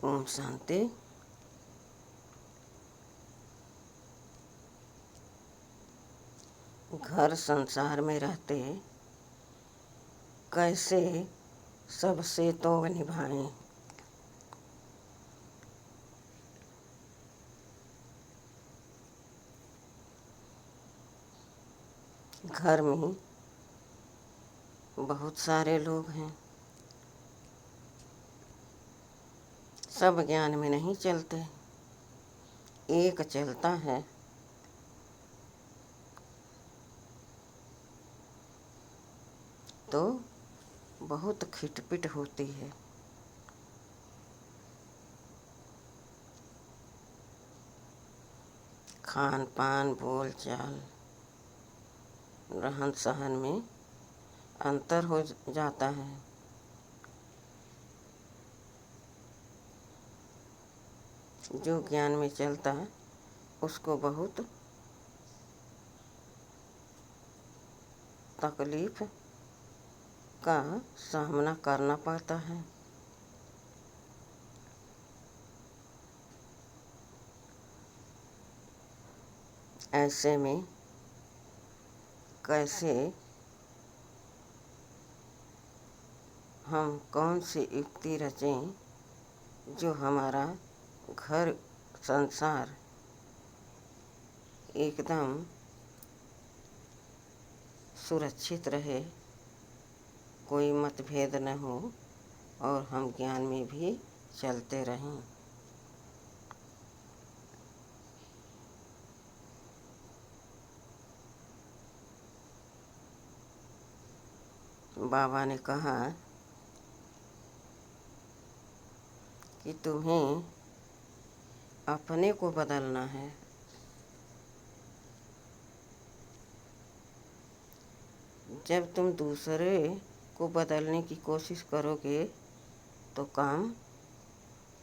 ओम शांति। घर संसार में रहते कैसे सबसे तो निभाएं। घर में बहुत सारे लोग हैं, सब ज्ञान में नहीं चलते, एक चलता है। तो बहुत खिटपिट होती है। खान पान बोल चाल रहन सहन में अंतर हो जाता है। जो ज्ञान में चलता उसको बहुत तकलीफ का सामना करना पड़ता है। ऐसे में कैसे हम कौन सी युक्ति रचें जो हमारा घर संसार एकदम सुरक्षित रहे, कोई मतभेद न हो और हम ज्ञान में भी चलते रहें। बाबा ने कहा कि तुम्हें अपने को बदलना है। जब तुम दूसरे को बदलने की कोशिश करोगे तो काम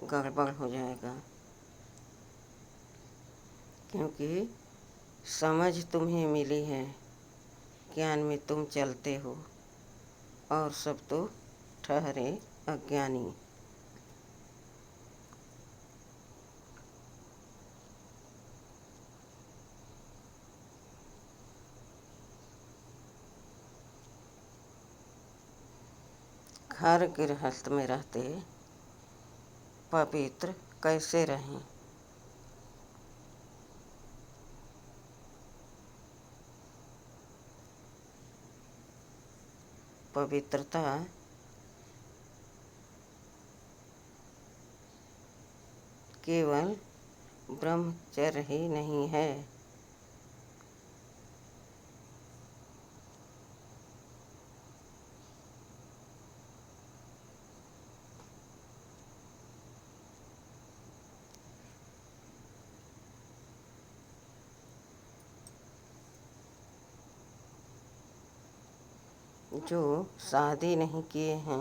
गड़बड़ हो जाएगा, क्योंकि समझ तुम्हें मिली है, ज्ञान में तुम चलते हो और सब तो ठहरे अज्ञानी। घर गृहस्थ में रहते पवित्र कैसे रहें। पवित्रता केवल ब्रह्मचर्य ही नहीं है, जो शादी नहीं किए हैं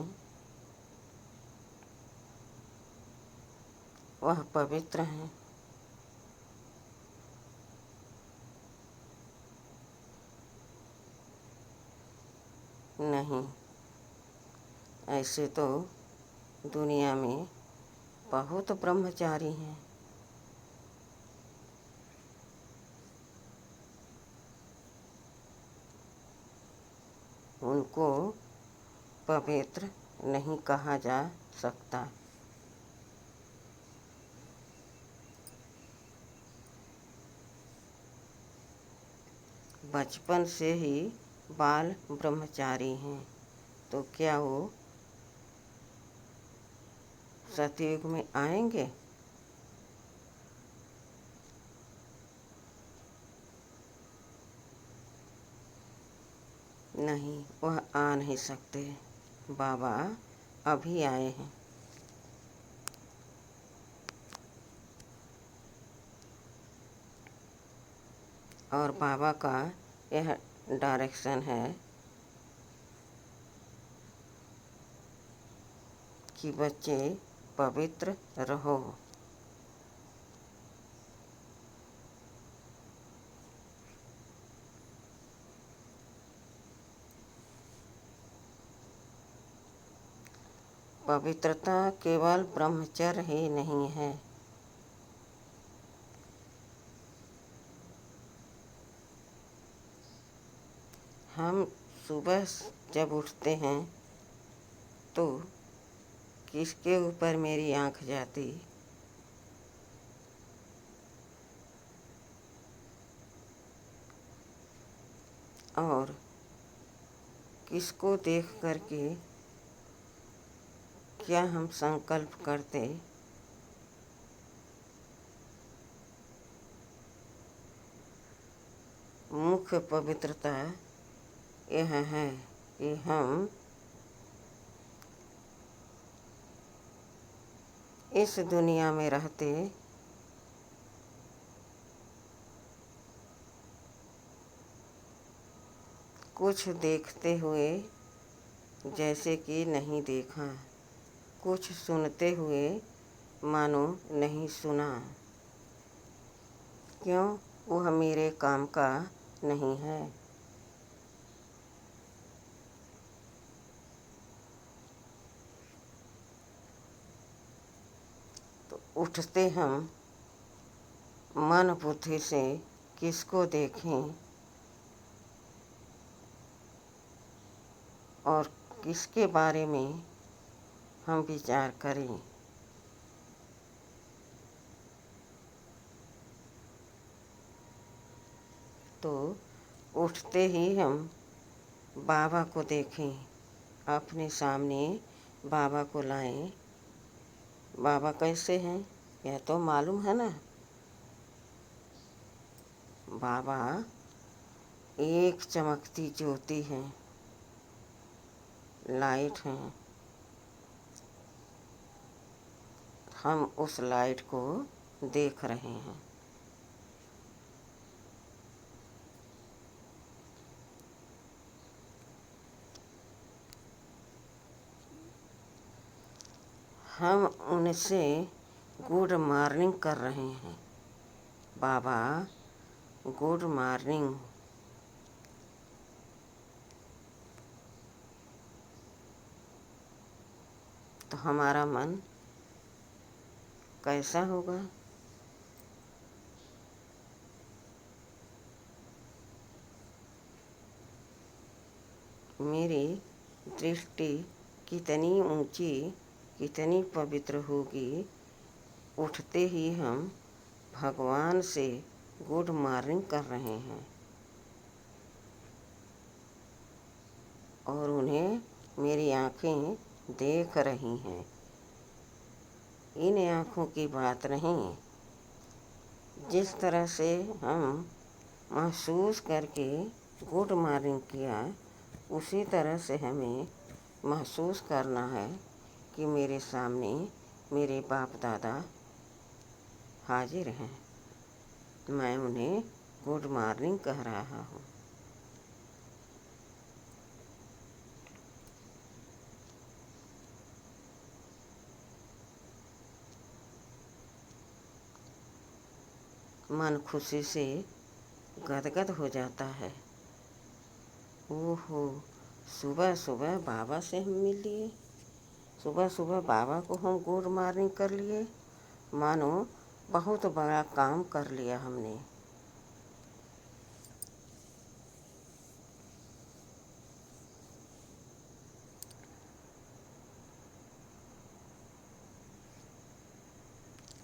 वह पवित्र हैं। नहीं, ऐसे तो दुनिया में बहुत ब्रह्मचारी हैं। उनको पवित्र नहीं कहा जा सकता। बचपन से ही बाल ब्रह्मचारी हैं, तो क्या वो सतयुग में आएंगे? नहीं, वह आ नहीं सकते। बाबा अभी आए हैं। और बाबा का यह डायरेक्शन है कि बच्चे पवित्र रहो। पवित्रता केवल ब्रह्मचर्य ही नहीं है। हम सुबह जब उठते हैं तो किसके ऊपर मेरी आँख जाती, और किसको देख करके क्या हम संकल्प करते, मुख्य पवित्रता यह है कि हम इस दुनिया में रहते कुछ देखते हुए जैसे कि नहीं देखा, कुछ सुनते हुए मानो नहीं सुना। क्यों? वह मेरे काम का नहीं है। तो उठते हम मन बुद्धि से किसको देखें और किसके बारे में हम विचार करें। तो उठते ही हम बाबा को देखें, अपने सामने बाबा को लाएं। बाबा कैसे हैं यह तो मालूम है ना। बाबा एक चमकती ज्योति हैं, लाइट हैं। हम उस लाइट को देख रहे हैं। हम उनसे गुड मॉर्निंग कर रहे हैं। बाबा गुड मॉर्निंग। तो हमारा मन कैसा होगा? मेरी दृष्टि कितनी ऊंची, कितनी पवित्र होगी। उठते ही हम भगवान से गुड मॉर्निंग कर रहे हैं और उन्हें मेरी आँखें देख रही हैं। इन आँखों की बात नहीं, जिस तरह से हम महसूस करके गुड मॉर्निंग किया, उसी तरह से हमें महसूस करना है कि मेरे सामने मेरे बाप दादा हाजिर हैं। मैं उन्हें गुड मॉर्निंग कह रहा हूँ। मन खुशी से गदगद हो जाता है। ओहो, सुबह सुबह बाबा से हम मिल लिए, सुबह सुबह बाबा को हम गुड मॉर्निंग कर लिए, मानो बहुत बड़ा काम कर लिया हमने।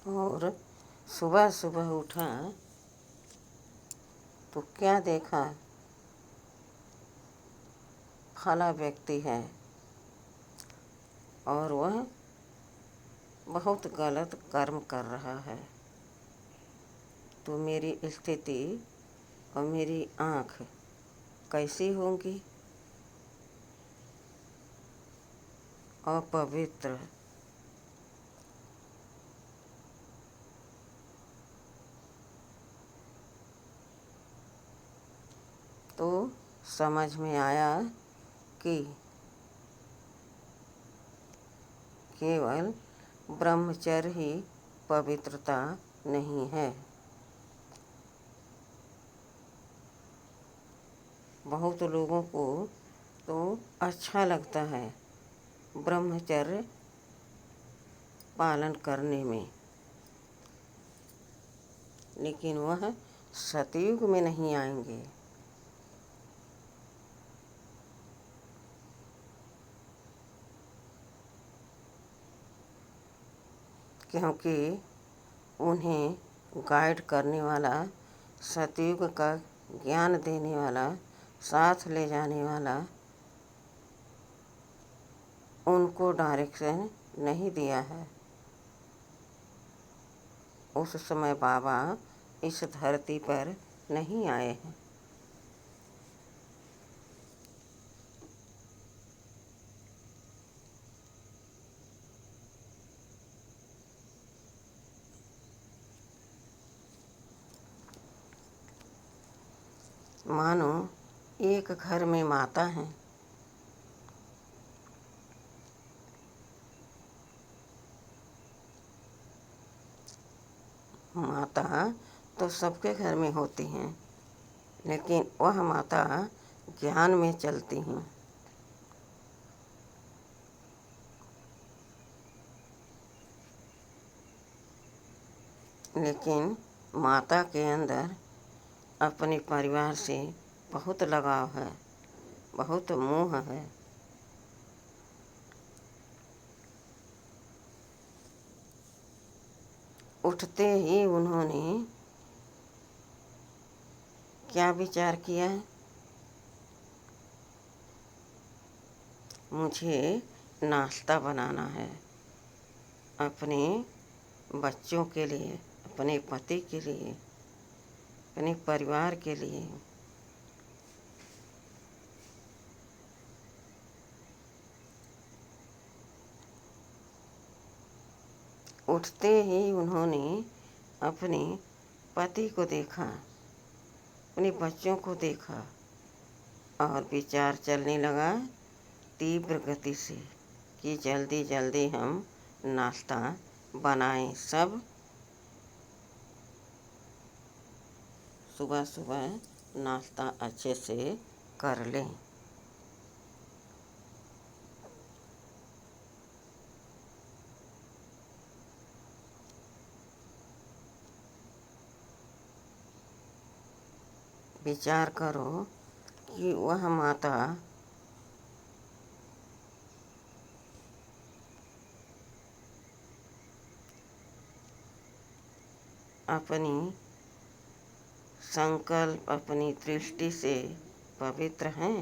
और सुबह सुबह उठा तो क्या देखा? फला व्यक्ति है और वह बहुत गलत कर्म कर रहा है। तो मेरी स्थिति और मेरी आँख कैसी होंगी? अपवित्र। तो समझ में आया कि केवल ब्रह्मचर्य ही पवित्रता नहीं है। बहुत लोगों को तो अच्छा लगता है ब्रह्मचर्य पालन करने में, लेकिन वह सतयुग में नहीं आएंगे। क्योंकि उन्हें गाइड करने वाला, सतयुग का ज्ञान देने वाला, साथ ले जाने वाला उनको डायरेक्शन नहीं दिया है। उस समय बाबा इस धरती पर नहीं आए हैं। मानो एक घर में माता है। माता तो सबके घर में होती हैं, लेकिन वह माता ज्ञान में चलती हैं। लेकिन माता के अंदर अपने परिवार से बहुत लगाव है, बहुत मोह है। उठते ही उन्होंने क्या विचार किया? मुझे नाश्ता बनाना है अपने बच्चों के लिए, अपने पति के लिए, अपने परिवार के लिए। उठते ही उन्होंने अपने पति को देखा, अपने बच्चों को देखा और विचार चलने लगा तीव्र गति से कि जल्दी जल्दी हम नाश्ता बनाएं, सब सुबह सुबह नाश्ता अच्छे से कर लें। विचार करो कि वह माता अपनी संकल्प, अपनी दृष्टि से पवित्र हैं।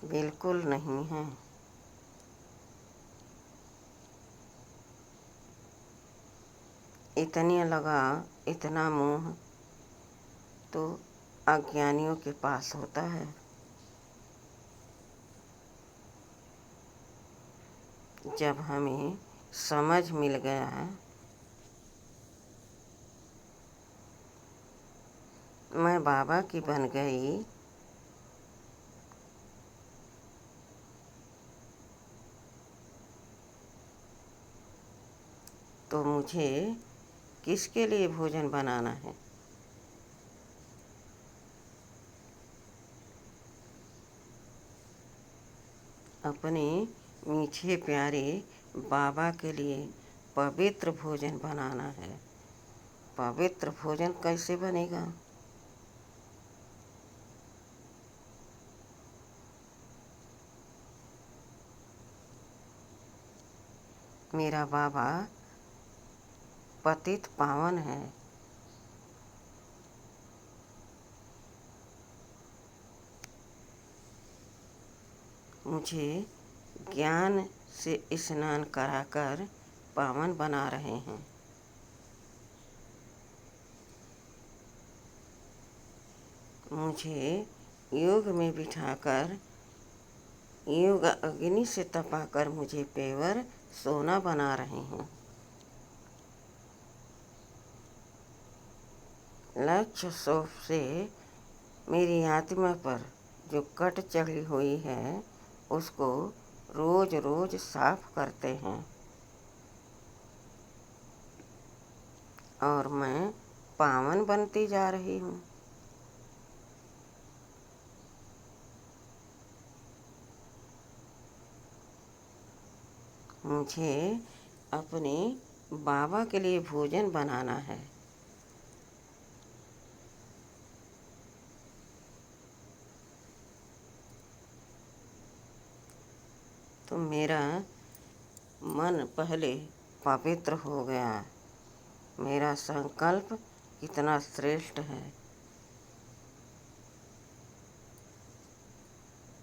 बिल्कुल नहीं है। इतनी लगाव, इतना मोह तो अज्ञानियों के पास होता है। जब हमें समझ मिल गया, मैं बाबा की बन गई, तो मुझे किसके लिए भोजन बनाना है? अपने मीठे प्यारे बाबा के लिए पवित्र भोजन बनाना है। पवित्र भोजन कैसे बनेगा? मेरा बाबा पतित पावन है। मुझे ज्ञान से स्नान कराकर पावन बना रहे हैं। मुझे योग में बिठाकर, योग अग्नि से तपाकर मुझे पेवर सोना बना रहे हैं। लक्ष्य शोभ से मेरी आत्मा पर जो कट चढ़ी हुई है, उसको रोज रोज साफ करते हैं और मैं पावन बनती जा रही हूँ। मुझे अपने बाबा के लिए भोजन बनाना है। तो मेरा मन पहले पवित्र हो गया। मेरा संकल्प कितना श्रेष्ठ है,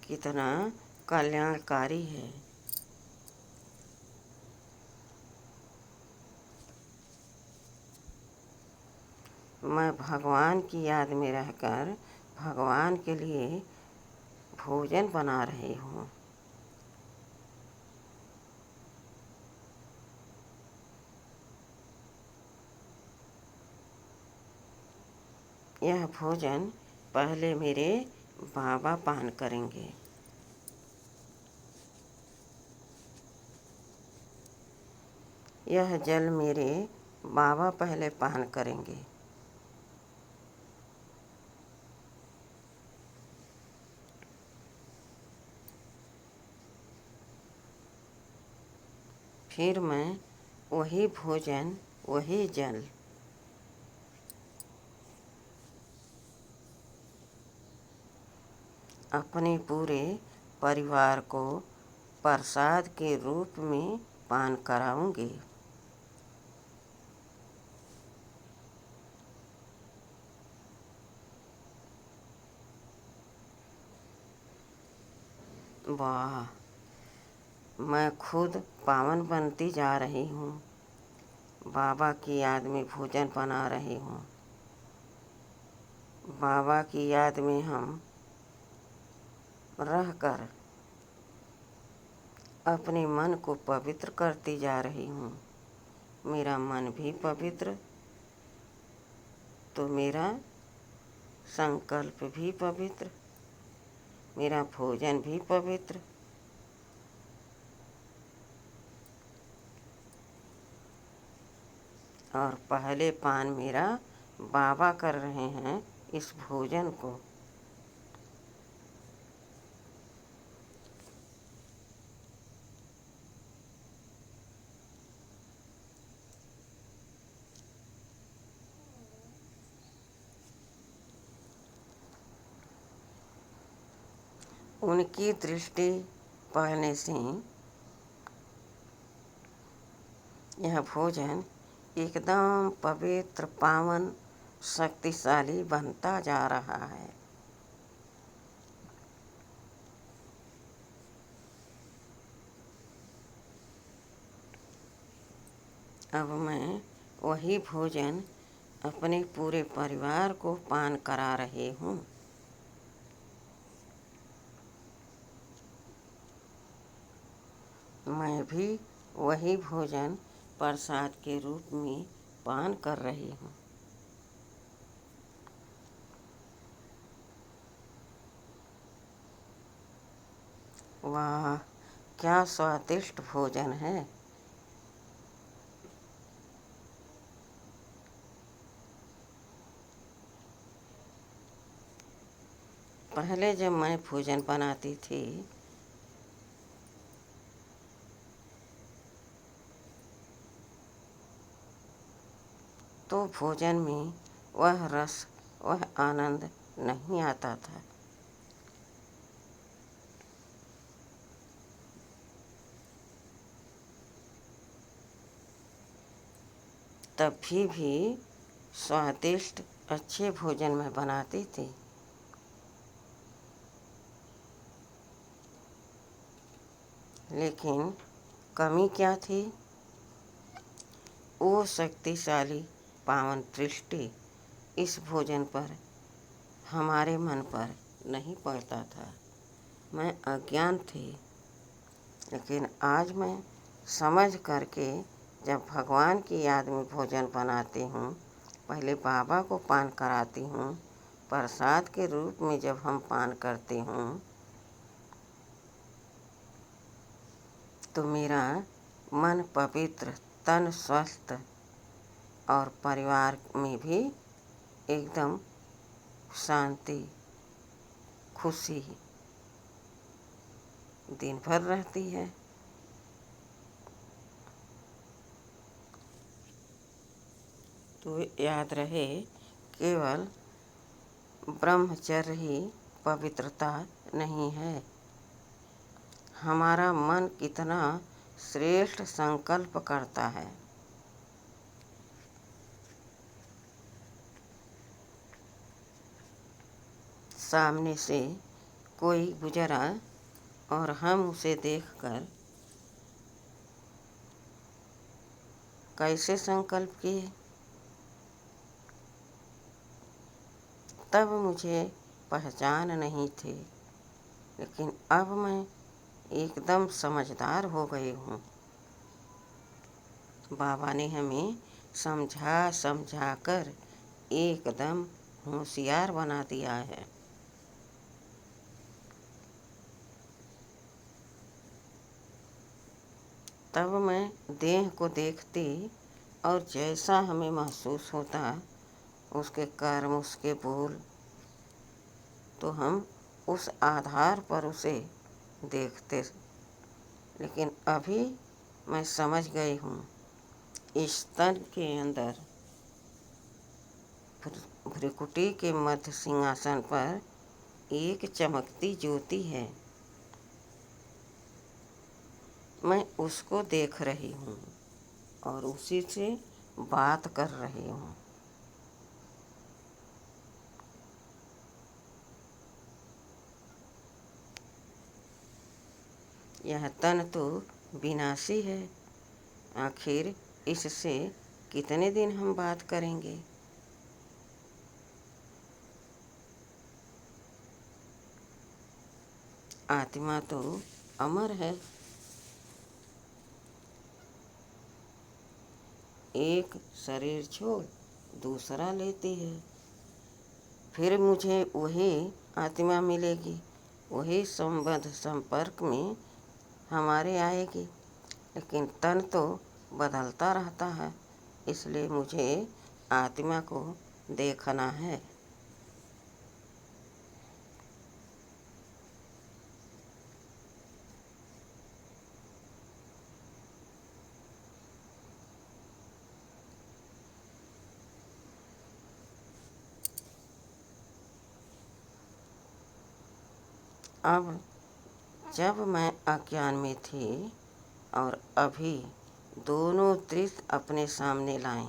कितना कल्याणकारी है। मैं भगवान की याद में रहकर भगवान के लिए भोजन बना रही हूँ। यह भोजन पहले मेरे बाबा पान करेंगे। यह जल मेरे बाबा पहले पान करेंगे। फिर मैं वही भोजन, वही जल अपने पूरे परिवार को प्रसाद के रूप में पान कराऊंगी। वाह, मैं खुद पावन बनती जा रही हूँ। बाबा की याद में भोजन बना रही हूँ। बाबा की याद में हम रहकर अपने मन को पवित्र करती जा रही हूँ। मेरा मन भी पवित्र, तो मेरा संकल्प भी पवित्र, मेरा भोजन भी पवित्र। और पहले पान मेरा बाबा कर रहे हैं इस भोजन को। उनकी दृष्टि पड़ने से यह भोजन एकदम पवित्र, पावन, शक्तिशाली बनता जा रहा है। अब मैं वही भोजन अपने पूरे परिवार को पान करा रही हूँ। मैं भी वही भोजन प्रसाद के रूप में पान कर रही हूँ। वाह, क्या स्वादिष्ट भोजन है। पहले जब मैं भोजन बनाती थी तो भोजन में वह रस, वह आनंद नहीं आता था। तब भी स्वादिष्ट अच्छे भोजन में बनाती थी। लेकिन कमी क्या थी? वो शक्तिशाली पावन दृष्टि इस भोजन पर, हमारे मन पर नहीं पड़ता था। मैं अज्ञान थी। लेकिन आज मैं समझ करके जब भगवान की याद में भोजन बनाती हूँ, पहले बाबा को पान कराती हूँ, प्रसाद के रूप में जब हम पान करते हूँ, तो मेरा मन पवित्र, तन स्वस्थ और परिवार में भी एकदम शांति, खुशी दिन भर रहती है। तो याद रहे, केवल ब्रह्मचर्य ही पवित्रता नहीं है। हमारा मन कितना श्रेष्ठ संकल्प करता है। सामने से कोई गुजरा और हम उसे देखकर कैसे संकल्प किए, तब मुझे पहचान नहीं थी, लेकिन अब मैं एकदम समझदार हो गई हूँ। बाबा ने हमें समझा समझा कर एकदम होशियार बना दिया है। तब मैं देह को देखती और जैसा हमें महसूस होता, उसके कर्म, उसके बोल, तो हम उस आधार पर उसे देखते। लेकिन अभी मैं समझ गई हूँ, इस तन के अंदर भ्रिकुटी के मध्य सिंहासन पर एक चमकती ज्योति है। मैं उसको देख रही हूँ और उसी से बात कर रही हूँ। यह तन तो विनाशी है, आखिर इससे कितने दिन हम बात करेंगे। आत्मा तो अमर है। एक शरीर छोड़ दूसरा लेती है, फिर मुझे वही आत्मा मिलेगी, वही संबंध संपर्क में हमारे आएगी। लेकिन तन तो बदलता रहता है, इसलिए मुझे आत्मा को देखना है। अब जब मैं अज्ञान में थी और अभी दोनों दृश्य अपने सामने लाए।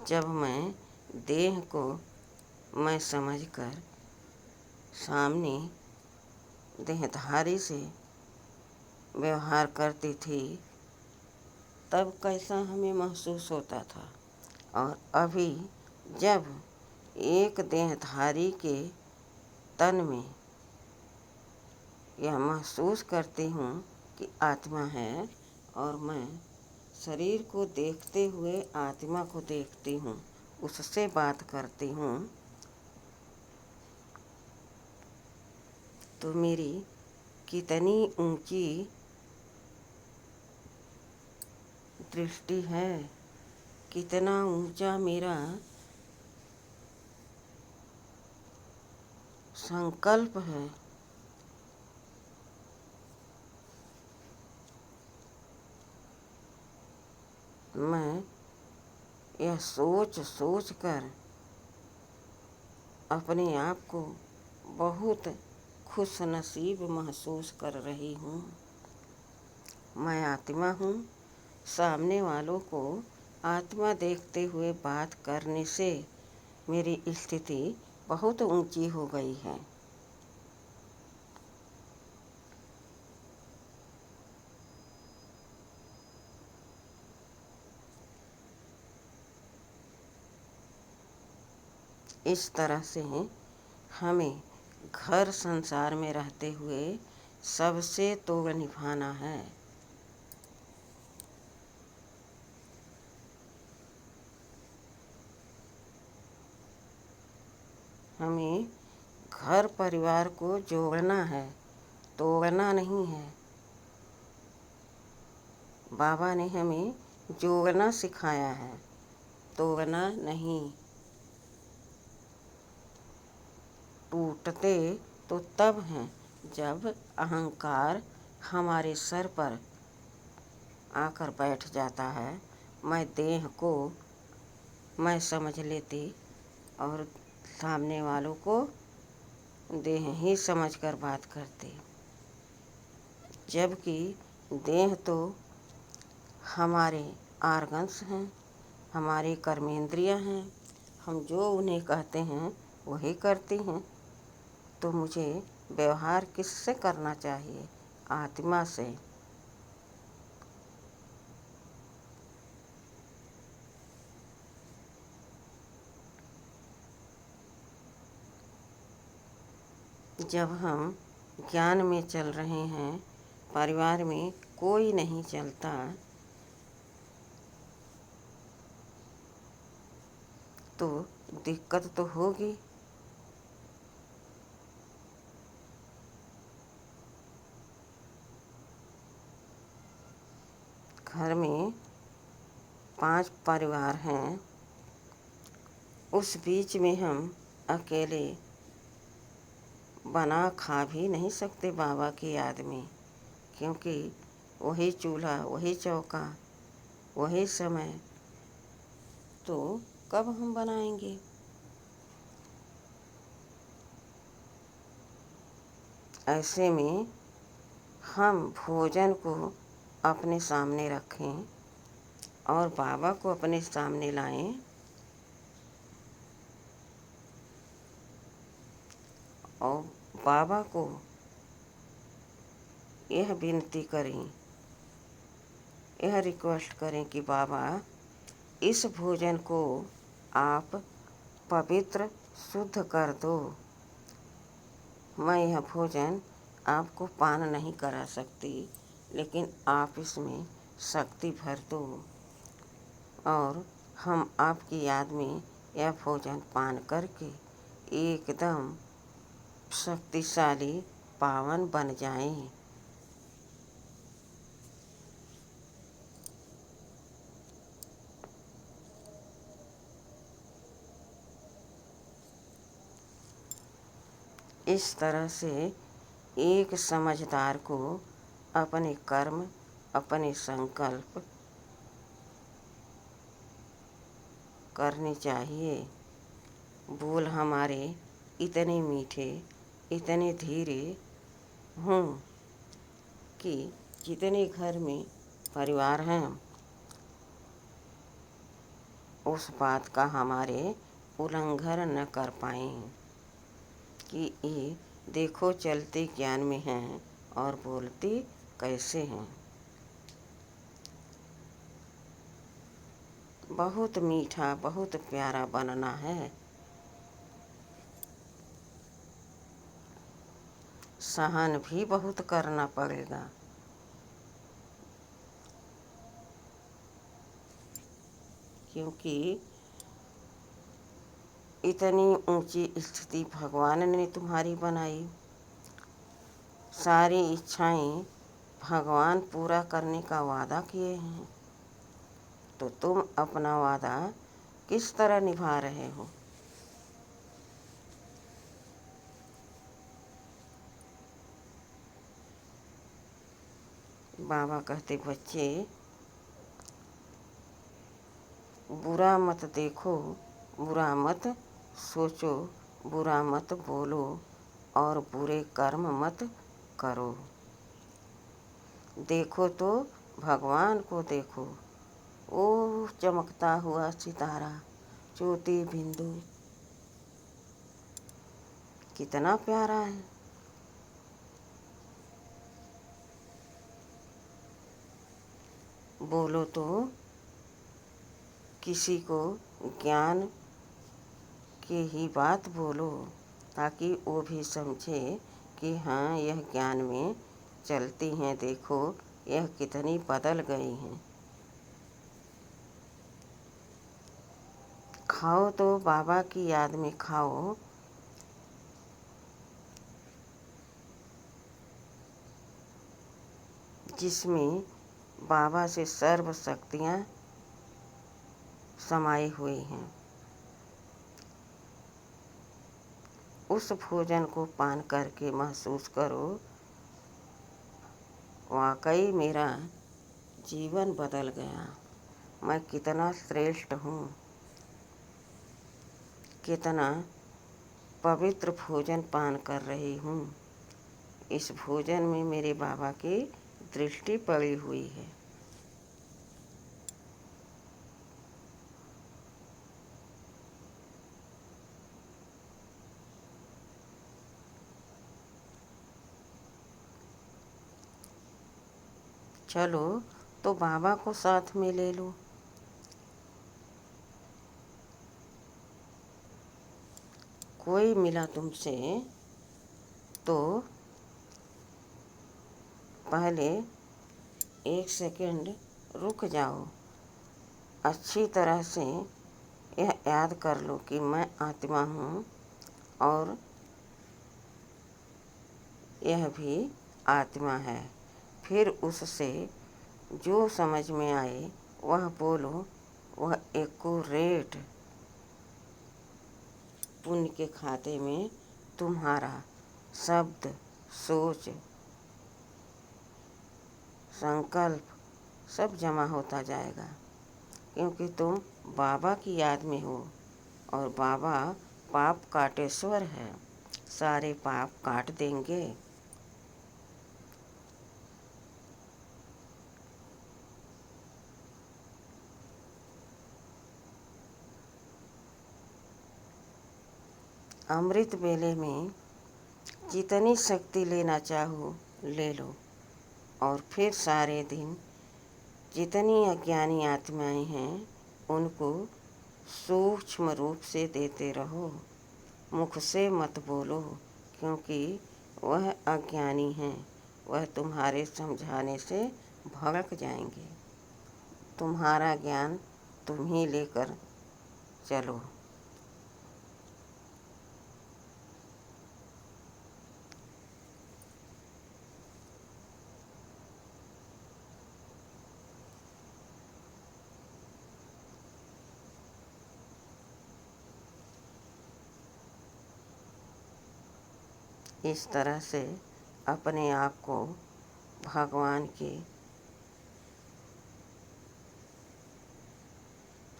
जब मैं देह को मैं समझकर सामने देहधारी से व्यवहार करती थी, तब कैसा हमें महसूस होता था। और अभी जब एक देहधारी के तन में यह महसूस करती हूँ कि आत्मा है, और मैं शरीर को देखते हुए आत्मा को देखती हूँ, उससे बात करती हूँ, तो मेरी कितनी ऊंची दृष्टि है, कितना ऊंचा मेरा संकल्प है। मैं यह सोच सोच कर अपने आप को बहुत खुश नसीब महसूस कर रही हूँ। मैं आत्मा हूँ। सामने वालों को आत्मा देखते हुए बात करने से मेरी स्थिति बहुत ऊंची हो गई है। इस तरह से हमें घर संसार में रहते हुए सबसे तोड़ निभाना है। हमें घर परिवार को जोड़ना है, तोड़ना नहीं है। बाबा ने हमें जोड़ना सिखाया है, तोड़ना नहीं। टूटते तो तब हैं जब अहंकार हमारे सर पर आकर बैठ जाता है, मैं देह को मैं समझ लेती और सामने वालों को देह ही समझकर बात करती। जबकि देह तो हमारे आर्गन्स हैं, हमारी कर्मेंद्रियां हैं, हम जो उन्हें कहते हैं वही करती हैं। तो मुझे व्यवहार किससे करना चाहिए? आत्मा से। जब हम ज्ञान में चल रहे हैं, परिवार में कोई नहीं चलता, तो दिक्कत तो होगी। घर में 5 परिवार हैं, उस बीच में हम अकेले बना खा भी नहीं सकते बाबा की याद में, क्योंकि वही चूल्हा, वही चौका, वही समय, तो कब हम बनाएंगे? ऐसे में हम भोजन को अपने सामने रखें और बाबा को अपने सामने लाएं और बाबा को यह विनती करें, यह रिक्वेस्ट करें कि बाबा, इस भोजन को आप पवित्र शुद्ध कर दो। मैं यह भोजन आपको पान नहीं करा सकती, लेकिन आप इसमें शक्ति भर दो और हम आपकी याद में यह भोजन पान करके एकदम शक्तिशाली पावन बन जाएं। इस तरह से एक समझदार को अपने कर्म, अपने संकल्प करने चाहिए। बोल हमारे इतने मीठे, इतने धीरे हों कि जितने घर में परिवार हैं, उस बात का हमारे उल्लंघन न कर पाएं कि ये देखो चलते ज्ञान में हैं और बोलती कैसे हैं। बहुत मीठा, बहुत प्यारा बनना है। सहन भी बहुत करना पड़ेगा, क्योंकि इतनी ऊंची स्थिति भगवान ने तुम्हारी बनाई। सारी इच्छाएं भगवान पूरा करने का वादा किए हैं, तो तुम अपना वादा किस तरह निभा रहे हो? बाबा कहते, बच्चे बुरा मत देखो, बुरा मत सोचो, बुरा मत बोलो और बुरे कर्म मत करो। देखो तो भगवान को देखो, ओ चमकता हुआ सितारा, ज्योति बिंदु, कितना प्यारा है। बोलो तो किसी को ज्ञान की ही बात बोलो, ताकि वो भी समझे कि हाँ, यह ज्ञान में चलती हैं, देखो यह कितनी बदल गई हैं। खाओ तो बाबा की याद में खाओ, जिसमें बाबा से सर्व शक्तियाँ समाई हुई हैं। उस भोजन को पान करके महसूस करो वाकई मेरा जीवन बदल गया। मैं कितना श्रेष्ठ हूँ, कितना पवित्र भोजन पान कर रही हूँ। इस भोजन में मेरे बाबा की दृष्टि पड़ी हुई है। चलो तो बाबा को साथ में ले लो। कोई मिला तुमसे तो पहले 1 सेकंड रुक जाओ। अच्छी तरह से यह याद कर लो कि मैं आत्मा हूँ और यह भी आत्मा है। फिर उससे जो समझ में आए वह बोलो। वह एक्यूरेट पुण्य के खाते में तुम्हारा शब्द, सोच, संकल्प सब जमा होता जाएगा, क्योंकि तुम बाबा की याद में हो और बाबा पाप काटेश्वर है। सारे पाप काट देंगे। अमृत वेले में जितनी शक्ति लेना चाहो ले लो और फिर सारे दिन जितनी अज्ञानी आत्माएं हैं उनको सूक्ष्म रूप से देते रहो। मुख से मत बोलो, क्योंकि वह अज्ञानी हैं। वह तुम्हारे समझाने से भड़क जाएंगे। तुम्हारा ज्ञान तुम ही लेकर चलो। इस तरह से अपने आप को भगवान के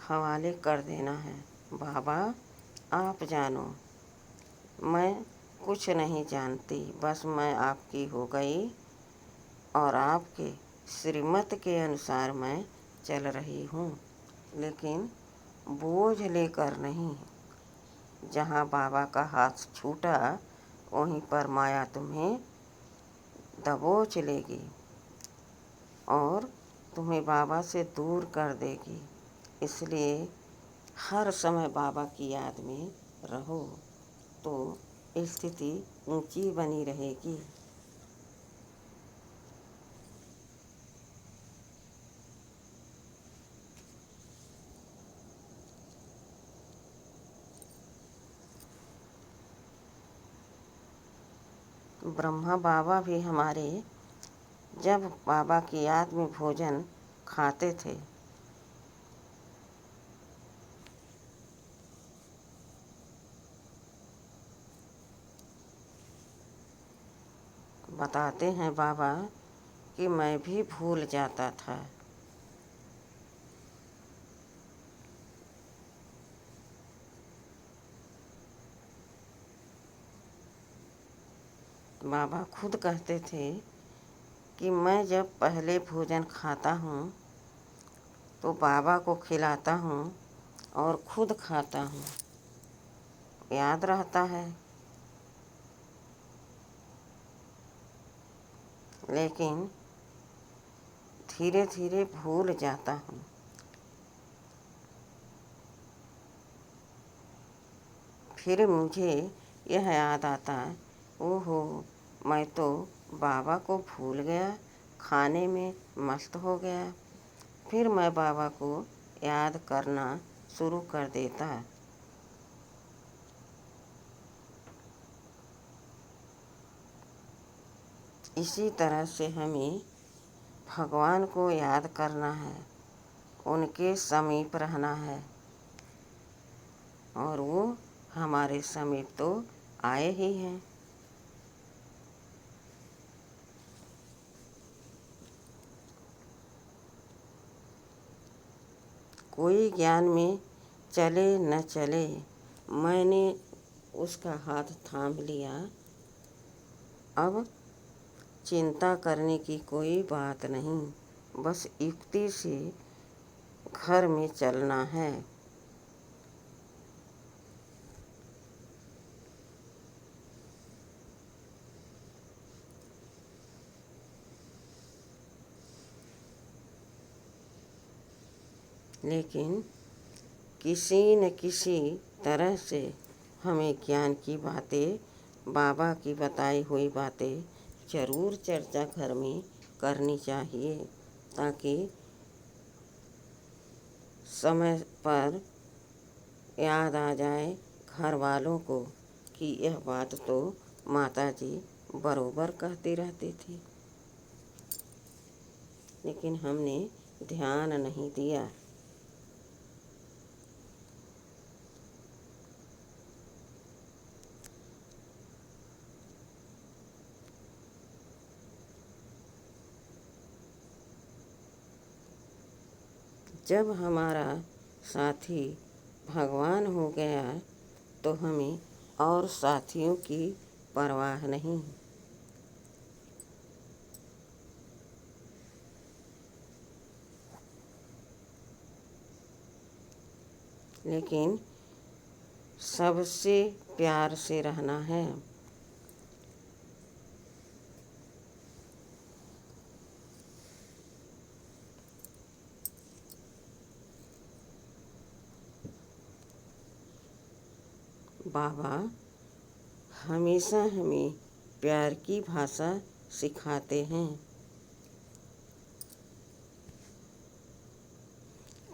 हवाले कर देना है। बाबा आप जानो, मैं कुछ नहीं जानती, बस मैं आपकी हो गई और आपके श्रीमत के अनुसार मैं चल रही हूँ, लेकिन बोझ लेकर नहीं। जहाँ बाबा का हाथ छूटा वहीं पर माया तुम्हें दबोच लेगी और तुम्हें बाबा से दूर कर देगी। इसलिए हर समय बाबा की याद में रहो तो स्थिति ऊंची बनी रहेगी। ब्रह्मा बाबा भी हमारे जब बाबा की याद में भोजन खाते थे, बताते हैं बाबा कि मैं भी भूल जाता था। बाबा खुद कहते थे कि मैं जब पहले भोजन खाता हूँ तो बाबा को खिलाता हूँ और खुद खाता हूँ। याद रहता है, लेकिन धीरे धीरे भूल जाता हूँ। फिर मुझे यह याद आता, ओहो मैं तो बाबा को भूल गया, खाने में मस्त हो गया। फिर मैं बाबा को याद करना शुरू कर देता। इसी तरह से हमें भगवान को याद करना है, उनके समीप रहना है और वो हमारे समीप तो आए ही हैं। कोई ज्ञान में चले न चले, मैंने उसका हाथ थाम लिया। अब चिंता करने की कोई बात नहीं, बस युक्ति से घर में चलना है। लेकिन किसी न किसी तरह से हमें ज्ञान की बातें, बाबा की बताई हुई बातें जरूर चर्चा घर में करनी चाहिए, ताकि समय पर याद आ जाए घर वालों को कि यह बात तो माता जी बरोबर कहती रहती थी, लेकिन हमने ध्यान नहीं दिया। जब हमारा साथी भगवान हो गया तो हमें और साथियों की परवाह नहीं। लेकिन सबसे प्यार से रहना है। बाबा हमेशा हमें प्यार की भाषा सिखाते हैं।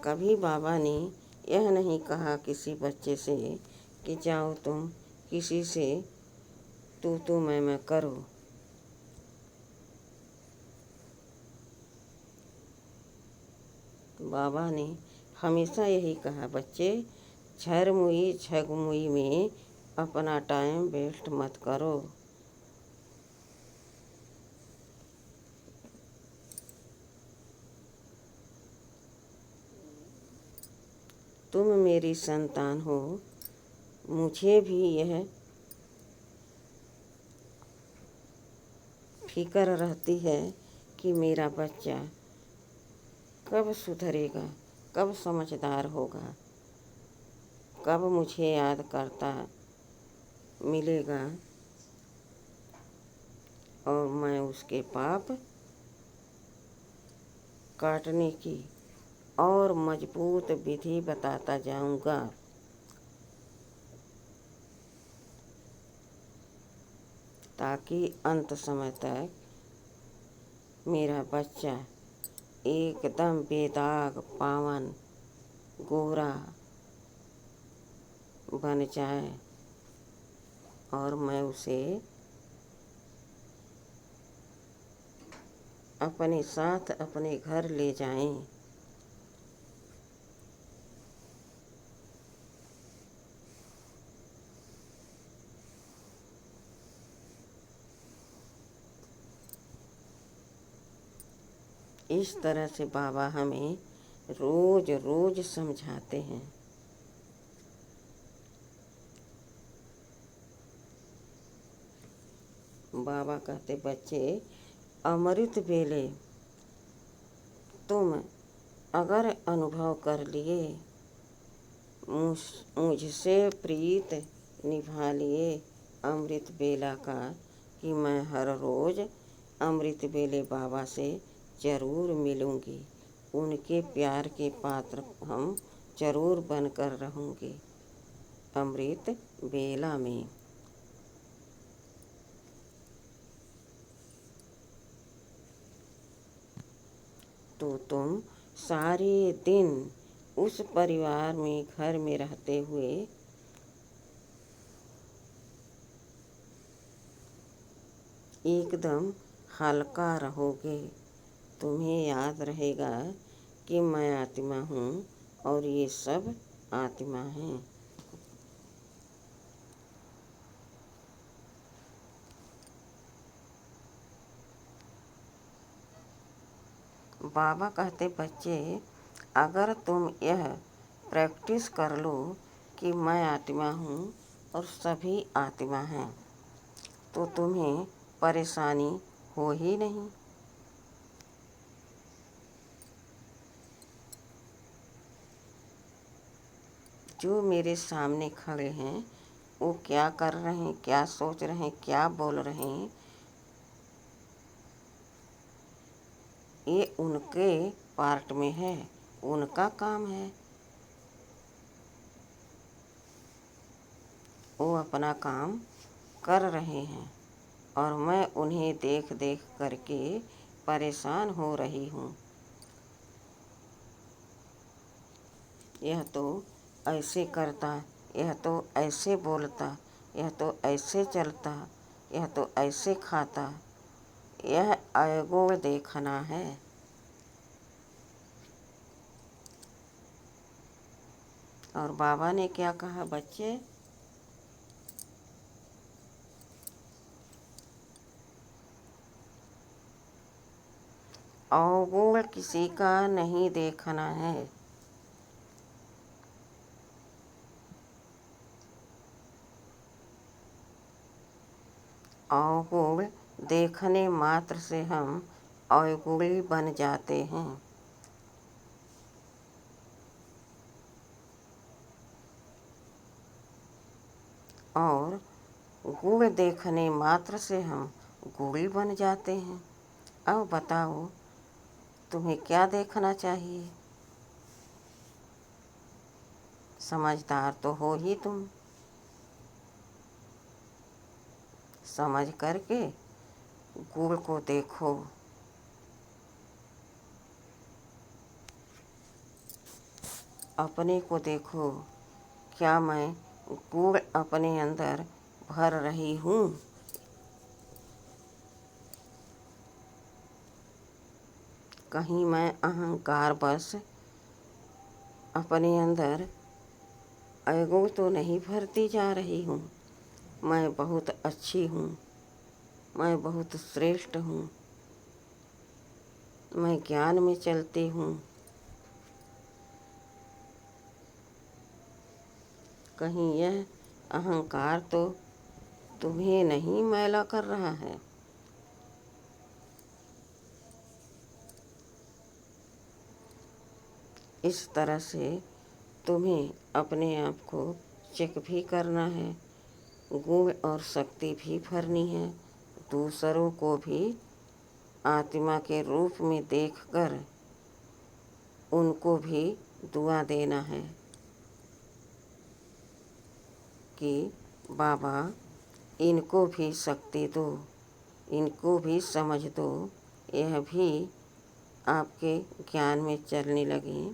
कभी बाबा ने यह नहीं कहा किसी बच्चे से कि जाओ तुम किसी से तू मैं करो। बाबा ने हमेशा यही कहा, बच्चे झरमुई झगमुई में अपना टाइम वेस्ट मत करो। तुम मेरी संतान हो, मुझे भी यह फिक्र रहती है कि मेरा बच्चा कब सुधरेगा, कब समझदार होगा, कब मुझे याद करता मिलेगा और मैं उसके पाप काटने की और मजबूत विधि बताता जाऊंगा, ताकि अंत समय तक मेरा बच्चा एकदम बेदाग पावन गोरा बन जाए और मैं उसे अपने साथ अपने घर ले जाएं। इस तरह से बाबा हमें रोज रोज समझाते हैं। बाबा कहते, बच्चे अमृत वेले तुम अगर अनुभव कर लिए, मुझसे प्रीत निभा लिए अमृत बेला का, कि मैं हर रोज अमृत बेले बाबा से जरूर मिलूंगी, उनके प्यार के पात्र हम जरूर बनकर रहूंगे अमृत बेला में। तो तुम सारे दिन उस परिवार में घर में रहते हुए एकदम हल्का रहोगे। तुम्हें याद रहेगा कि मैं आत्मा हूँ और ये सब आत्मा हैं। बाबा कहते, बच्चे अगर तुम यह प्रैक्टिस कर लो कि मैं आत्मा हूँ और सभी आत्मा हैं, तो तुम्हें परेशानी हो ही नहीं। जो मेरे सामने खड़े हैं वो क्या कर रहे हैं, क्या सोच रहे हैं, क्या बोल रहे हैं, ये उनके पार्ट में है, उनका काम है। वो अपना काम कर रहे हैं और मैं उन्हें देख देख करके परेशान हो रही हूँ। यह तो ऐसे करता, यह तो ऐसे बोलता, यह तो ऐसे चलता, यह तो ऐसे खाता। यह अवगुण देखना है। और बाबा ने क्या कहा बच्चे? अवगुण किसी का नहीं देखना है। अवगुण देखने मात्र से हम अवगुणी बन जाते हैं। और गुण देखने मात्र से हम गुणी बन जाते हैं। अब बताओ तुम्हें क्या देखना चाहिए? समझदार तो हो ही तुम। समझ करके गुण को देखो। अपने को देखो, क्या मैं गुण अपने अंदर भर रही हूँ? कहीं मैं अहंकार बस अपने अंदर अवगुण तो नहीं भरती जा रही हूँ? मैं बहुत अच्छी हूँ, मैं बहुत श्रेष्ठ हूँ, मैं ज्ञान में चलती हूँ। कहीं यह अहंकार तो तुम्हें नहीं मैला कर रहा है? इस तरह से तुम्हें अपने आप को चेक भी करना है, गुण और शक्ति भी भरनी है, दूसरों को भी आत्मा के रूप में देखकर उनको भी दुआ देना है कि बाबा इनको भी शक्ति दो, इनको भी समझ दो, यह भी आपके ज्ञान में चलने लगे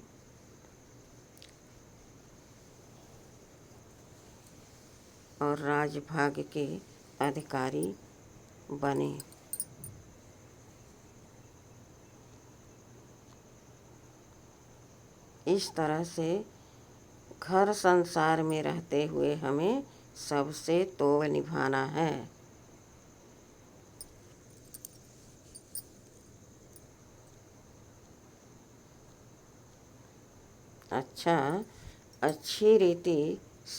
और राजभाग्य के अधिकारी बने। इस तरह से घर संसार में रहते हुए हमें सबसे तोड़ निभाना है। अच्छा, अच्छी रीति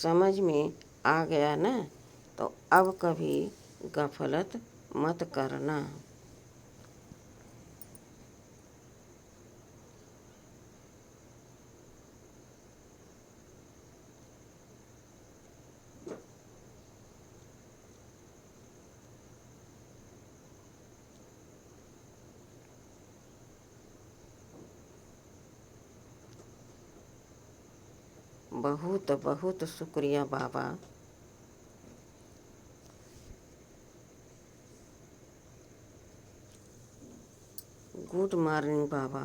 समझ में आ गया ना? तो अब कभी गफलत मत करना। बहुत बहुत शुक्रिया बाबा। गुड मॉर्निंग बाबा।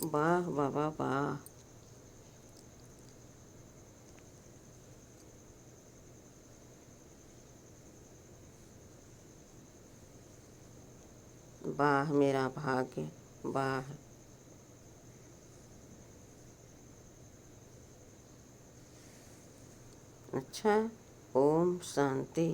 वाह बाबा वाह। वाह मेरा भाग्य, वाह। अच्छा, ओम शांति।